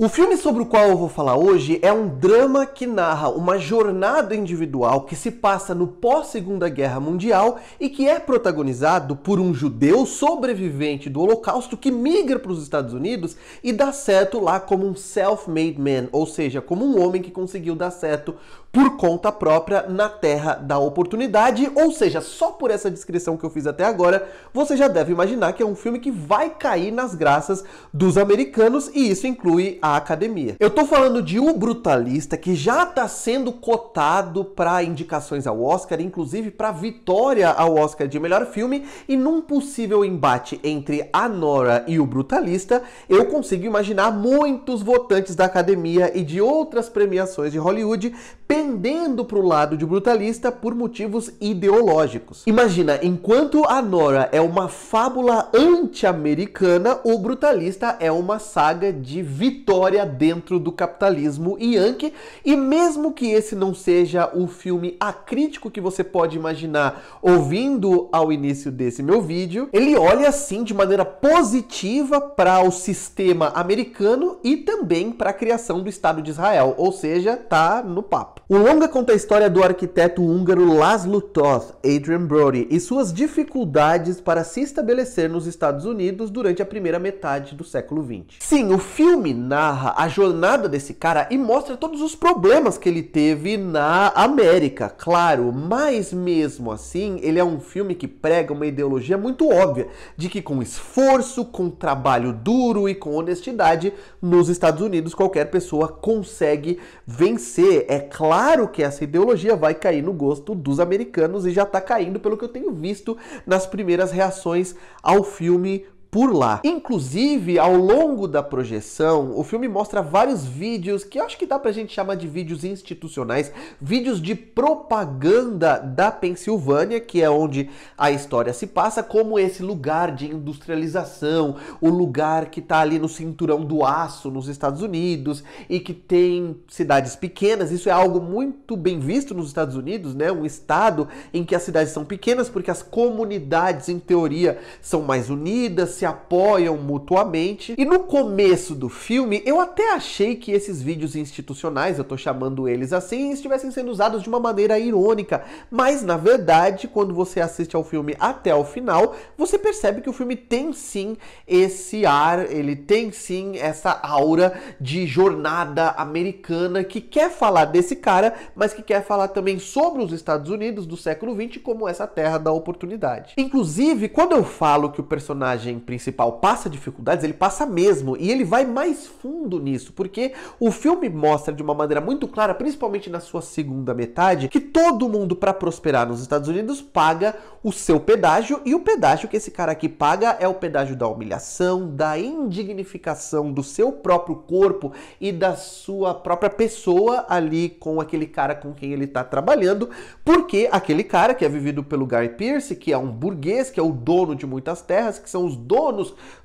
O filme sobre o qual eu vou falar hoje é um drama que narra uma jornada individual que se passa no pós-Segunda Guerra Mundial e que é protagonizado por um judeu sobrevivente do Holocausto que migra para os Estados Unidos e dá certo lá como um self-made man, ou seja, como um homem que conseguiu dar certo por conta própria na terra da oportunidade, ou seja, só por essa descrição que eu fiz até agora, você já deve imaginar que é um filme que vai cair nas graças dos americanos e isso inclui a academia. Eu tô falando de O Brutalista, que já tá sendo cotado para indicações ao Oscar, inclusive para vitória ao Oscar de melhor filme, e num possível embate entre Anora e O Brutalista, eu consigo imaginar muitos votantes da academia e de outras premiações de Hollywood pendendo pro lado de Brutalista por motivos ideológicos. Imagina, enquanto Anora é uma fábula anti-americana, O Brutalista é uma saga de vitória dentro do capitalismo yankee, e mesmo que esse não seja o filme acrítico que você pode imaginar ouvindo ao início desse meu vídeo, ele olha sim de maneira positiva para o sistema americano e também para a criação do Estado de Israel, ou seja, tá no papo. O longa conta a história do arquiteto húngaro Laszlo Toth, Adrien Brody, e suas dificuldades para se estabelecer nos Estados Unidos durante a primeira metade do século XX. Sim, o filme narra a jornada desse cara e mostra todos os problemas que ele teve na América, claro, mas mesmo assim, ele é um filme que prega uma ideologia muito óbvia, de que com esforço, com trabalho duro e com honestidade, nos Estados Unidos qualquer pessoa consegue vencer. É claro que essa ideologia vai cair no gosto dos americanos e já tá caindo pelo que eu tenho visto nas primeiras reações ao filme por lá. Inclusive, ao longo da projeção, o filme mostra vários vídeos que eu acho que dá pra gente chamar de vídeos institucionais, vídeos de propaganda da Pensilvânia, que é onde a história se passa, como esse lugar de industrialização, o lugar que tá ali no cinturão do aço nos Estados Unidos e que tem cidades pequenas. Isso é algo muito bem visto nos Estados Unidos, né? Um estado em que as cidades são pequenas porque as comunidades, em teoria, são mais unidas, se apoiam mutuamente. E no começo do filme, eu até achei que esses vídeos institucionais, eu tô chamando eles assim, estivessem sendo usados de uma maneira irônica, mas na verdade, quando você assiste ao filme até o final, você percebe que o filme tem sim esse ar, ele tem sim essa aura de jornada americana que quer falar desse cara, mas que quer falar também sobre os Estados Unidos do século XX como essa terra da oportunidade. Inclusive, quando eu falo que o personagem principal passa dificuldades, ele passa mesmo, e ele vai mais fundo nisso, porque o filme mostra de uma maneira muito clara, principalmente na sua segunda metade, que todo mundo para prosperar nos Estados Unidos paga o seu pedágio, e o pedágio que esse cara aqui paga é o pedágio da humilhação, da indignificação do seu próprio corpo e da sua própria pessoa ali com aquele cara com quem ele está trabalhando, porque aquele cara que é vivido pelo Guy Pearce, que é um burguês, que é o dono de muitas terras, que são os donos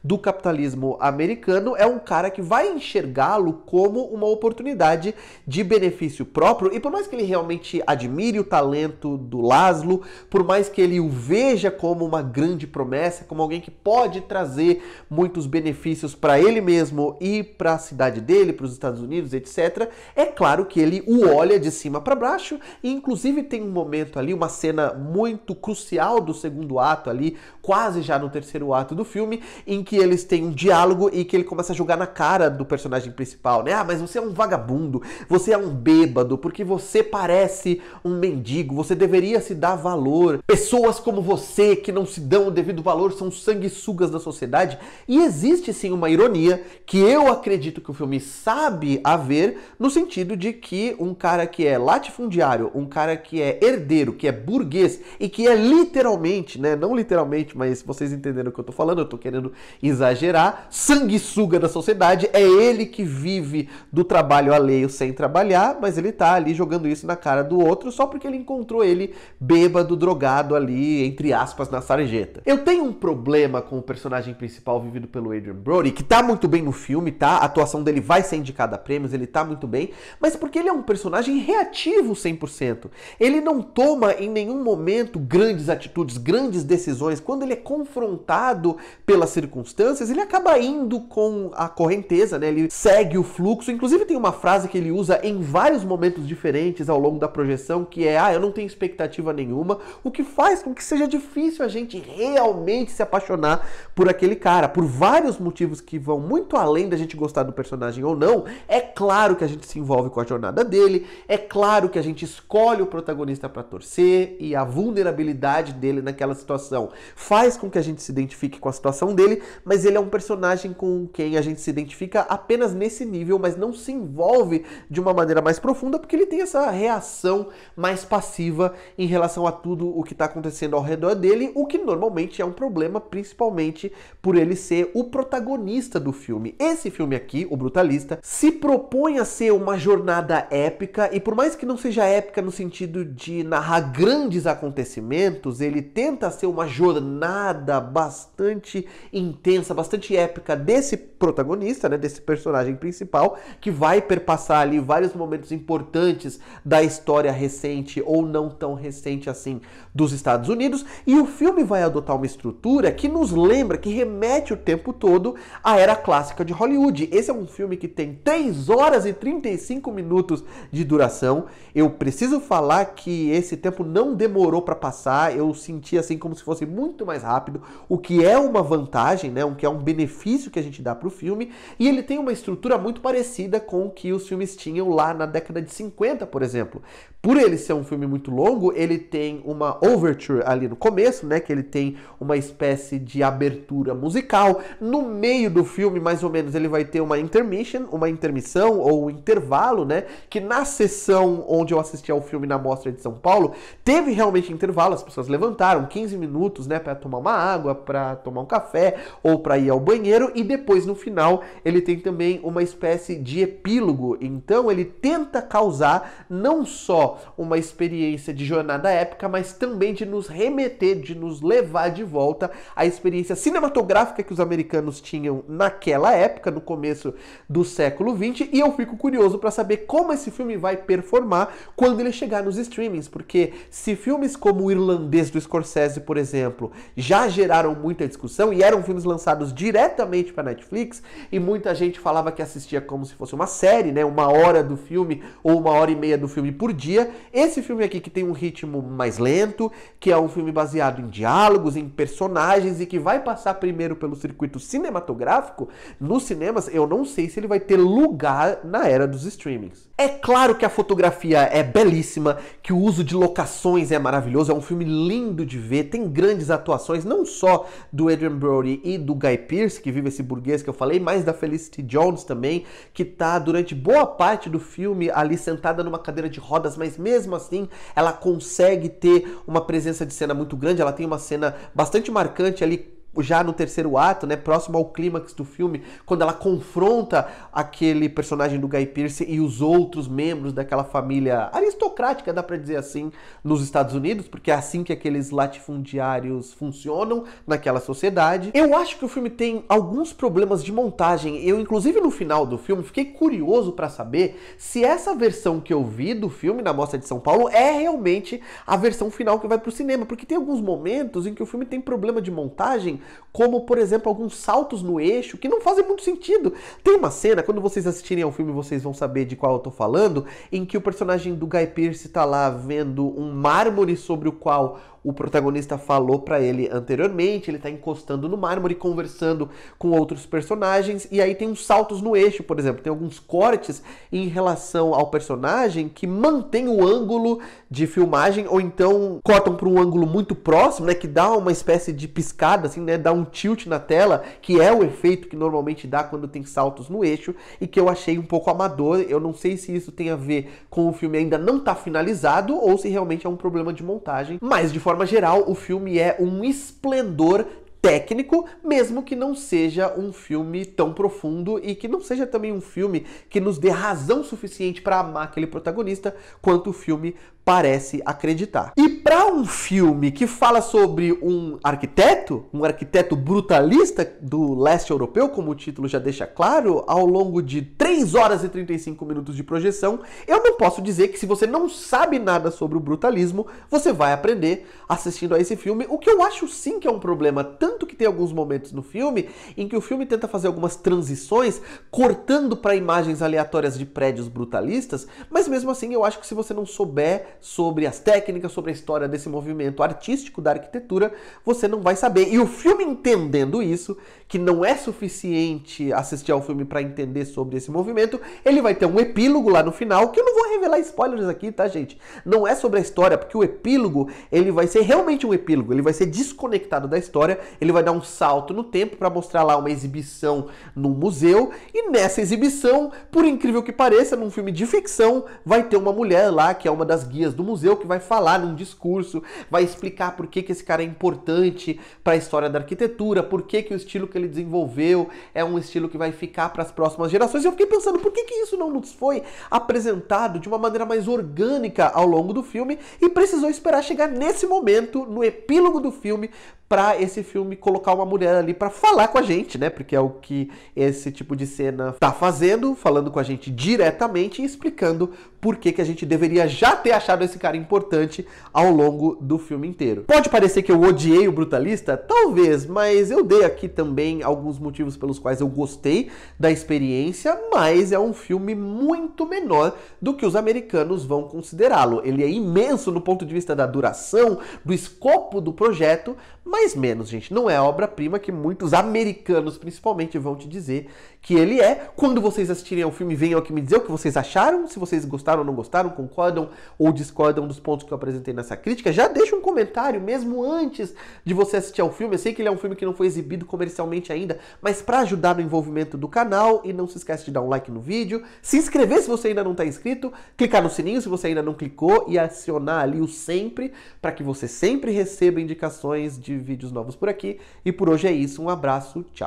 do capitalismo americano, é um cara que vai enxergá-lo como uma oportunidade de benefício próprio, e por mais que ele realmente admire o talento do Laszlo, por mais que ele o veja como uma grande promessa, como alguém que pode trazer muitos benefícios para ele mesmo e para a cidade dele, para os Estados Unidos, etc., é claro que ele o olha de cima para baixo, e inclusive tem um momento ali, uma cena muito crucial do segundo ato ali, quase já no terceiro ato do filme, em que eles têm um diálogo e que ele começa a jogar na cara do personagem principal, né? Ah, mas você é um vagabundo, você é um bêbado, porque você parece um mendigo, você deveria se dar valor. Pessoas como você, que não se dão o devido valor, são sanguessugas da sociedade. E existe sim uma ironia que eu acredito que o filme sabe haver, no sentido de que um cara que é latifundiário, um cara que é herdeiro, que é burguês e que é literalmente, né? Não literalmente, mas vocês entenderam o que eu tô falando, eu tô querendo exagerar, sanguessuga da sociedade, é ele que vive do trabalho alheio sem trabalhar, mas ele tá ali jogando isso na cara do outro só porque ele encontrou ele bêbado, drogado ali, entre aspas, na sarjeta. Eu tenho um problema com o personagem principal vivido pelo Adrien Brody, que tá muito bem no filme, tá? A atuação dele vai ser indicada a prêmios, ele tá muito bem, mas porque ele é um personagem reativo 100%. Ele não toma em nenhum momento grandes atitudes, grandes decisões. Quando ele é confrontado pelas circunstâncias, ele acaba indo com a correnteza, né? Ele segue o fluxo. Inclusive tem uma frase que ele usa em vários momentos diferentes ao longo da projeção, que é: eu não tenho expectativa nenhuma, o que faz com que seja difícil a gente realmente se apaixonar por aquele cara, por vários motivos que vão muito além da gente gostar do personagem ou não. É claro que a gente se envolve com a jornada dele, é claro que a gente escolhe o protagonista para torcer, e a vulnerabilidade dele naquela situação faz com que a gente se identifique com a situação dele, mas ele é um personagem com quem a gente se identifica apenas nesse nível, mas não se envolve de uma maneira mais profunda, porque ele tem essa reação mais passiva em relação a tudo o que está acontecendo ao redor dele, o que normalmente é um problema, principalmente por ele ser o protagonista do filme. Esse filme aqui, O Brutalista, se propõe a ser uma jornada épica, e por mais que não seja épica no sentido de narrar grandes acontecimentos, ele tenta ser uma jornada bastante intensa, bastante épica desse protagonista, né, desse personagem principal, que vai perpassar ali vários momentos importantes da história recente ou não tão recente assim dos Estados Unidos, e o filme vai adotar uma estrutura que nos lembra, que remete o tempo todo à era clássica de Hollywood. Esse é um filme que tem 3 horas e 35 minutos de duração. Eu preciso falar que esse tempo não demorou para passar, eu senti assim como se fosse muito mais rápido, o que é uma vantagem, né, o que é um benefício que a gente dá para o filme, e ele tem uma estrutura muito parecida com o que os filmes tinham lá na década de 50, por exemplo. Por ele ser um filme muito longo, ele tem uma overture ali no começo, né, que ele tem uma espécie de abertura musical. No meio do filme, mais ou menos, ele vai ter uma intermission, uma intermissão ou um intervalo, né, que na sessão onde eu assisti ao filme na Mostra de São Paulo, teve realmente intervalo, as pessoas levantaram 15 minutos, né, para tomar uma água, para tomar um café ou para ir ao banheiro, e depois no final ele tem também uma espécie de epílogo. Então ele tenta causar não só uma experiência de jornada épica, mas também de nos remeter, de nos levar de volta à experiência cinematográfica que os americanos tinham naquela época, no começo do século XX, e eu fico curioso para saber como esse filme vai performar quando ele chegar nos streamings, porque se filmes como O Irlandês do Scorsese, por exemplo, já geraram muita discussão e eram filmes lançados diretamente para Netflix, e muita gente falava que assistia como se fosse uma série, né, 1 hora do filme ou 1h30 do filme por dia, esse filme aqui, que tem um ritmo mais lento, que é um filme baseado em diálogos, em personagens, e que vai passar primeiro pelo circuito cinematográfico nos cinemas, eu não sei se ele vai ter lugar na era dos streamings. É claro que a fotografia é belíssima, que o uso de locações é maravilhoso, é um filme lindo de ver, tem grandes atuações, não só do Adrien Brody e do Guy Pearce, que vive esse burguês que eu falei, mas da Felicity Jones também, que tá durante boa parte do filme ali sentada numa cadeira de rodas, mas mesmo assim ela consegue ter uma presença de cena muito grande. Ela tem uma cena bastante marcante ali já no terceiro ato, né, próximo ao clímax do filme, quando ela confronta aquele personagem do Guy Pearce e os outros membros daquela família aristocrática, dá pra dizer assim, nos Estados Unidos, porque é assim que aqueles latifundiários funcionam naquela sociedade. Eu acho que o filme tem alguns problemas de montagem. Eu, inclusive, no final do filme, fiquei curioso pra saber se essa versão que eu vi do filme na Mostra de São Paulo é realmente a versão final que vai pro cinema, porque tem alguns momentos em que o filme tem problema de montagem, como, por exemplo, alguns saltos no eixo que não fazem muito sentido. Tem uma cena, quando vocês assistirem ao filme, vocês vão saber de qual eu tô falando, em que o personagem do Guy Pearce tá lá vendo um mármore sobre o qual o protagonista falou pra ele anteriormente, ele tá encostando no mármore, conversando com outros personagens, e aí tem uns saltos no eixo, por exemplo, tem alguns cortes em relação ao personagem que mantém o ângulo de filmagem, ou então cortam para um ângulo muito próximo, né, que dá uma espécie de piscada, assim, né, dá um tilt na tela, que é o efeito que normalmente dá quando tem saltos no eixo, e que eu achei um pouco amador. Eu não sei se isso tem a ver com o filme ainda não tá finalizado, ou se realmente é um problema de montagem, mas de forma geral, o filme é um esplendor técnico, mesmo que não seja um filme tão profundo e que não seja também um filme que nos dê razão suficiente para amar aquele protagonista quanto o filme parece acreditar. E para um filme que fala sobre um arquiteto brutalista do leste europeu, como o título já deixa claro, ao longo de 3 horas e 35 minutos de projeção, eu não posso dizer que se você não sabe nada sobre o brutalismo, você vai aprender assistindo a esse filme, o que eu acho sim que é um problema tanto Tanto que tem alguns momentos no filme em que o filme tenta fazer algumas transições, cortando para imagens aleatórias de prédios brutalistas, mas mesmo assim eu acho que se você não souber sobre as técnicas, sobre a história desse movimento artístico da arquitetura, você não vai saber. E o filme, entendendo isso, que não é suficiente assistir ao filme para entender sobre esse movimento, ele vai ter um epílogo lá no final, que eu não vou revelar spoilers aqui, tá, gente? Não é sobre a história, porque o epílogo, ele vai ser realmente um epílogo, ele vai ser desconectado da história, ele vai dar um salto no tempo para mostrar lá uma exibição no museu, e nessa exibição, por incrível que pareça, num filme de ficção, vai ter uma mulher lá, que é uma das guias do museu, que vai falar num discurso, vai explicar por que esse cara é importante para a história da arquitetura, por que o estilo que ele desenvolveu é um estilo que vai ficar para as próximas gerações. E eu fiquei pensando, por que isso não nos foi apresentado de uma maneira mais orgânica ao longo do filme e precisou esperar chegar nesse momento, no epílogo do filme, para esse filme colocar uma mulher ali para falar com a gente, né? Porque é o que esse tipo de cena tá fazendo, falando com a gente diretamente e explicando por que a gente deveria já ter achado esse cara importante ao longo do filme inteiro. Pode parecer que eu odiei o Brutalista? Talvez, mas eu dei aqui também alguns motivos pelos quais eu gostei da experiência, mas é um filme muito menor do que os americanos vão considerá-lo. Ele é imenso no ponto de vista da duração, do escopo do projeto, mas menos, gente. Não é a obra-prima que muitos americanos, principalmente, vão te dizer que ele é. Quando vocês assistirem ao filme, venham aqui me dizer o que vocês acharam, se vocês gostaram ou não gostaram, concordam ou discordam dos pontos que eu apresentei nessa crítica. Já deixa um comentário, mesmo antes de você assistir ao filme. Eu sei que ele é um filme que não foi exibido comercialmente ainda, mas para ajudar no envolvimento do canal, e não se esquece de dar um like no vídeo, se inscrever se você ainda não está inscrito, clicar no sininho se você ainda não clicou e acionar ali o sempre, para que você sempre receba indicações de vídeos novos por aqui. E por hoje é isso, um abraço, tchau!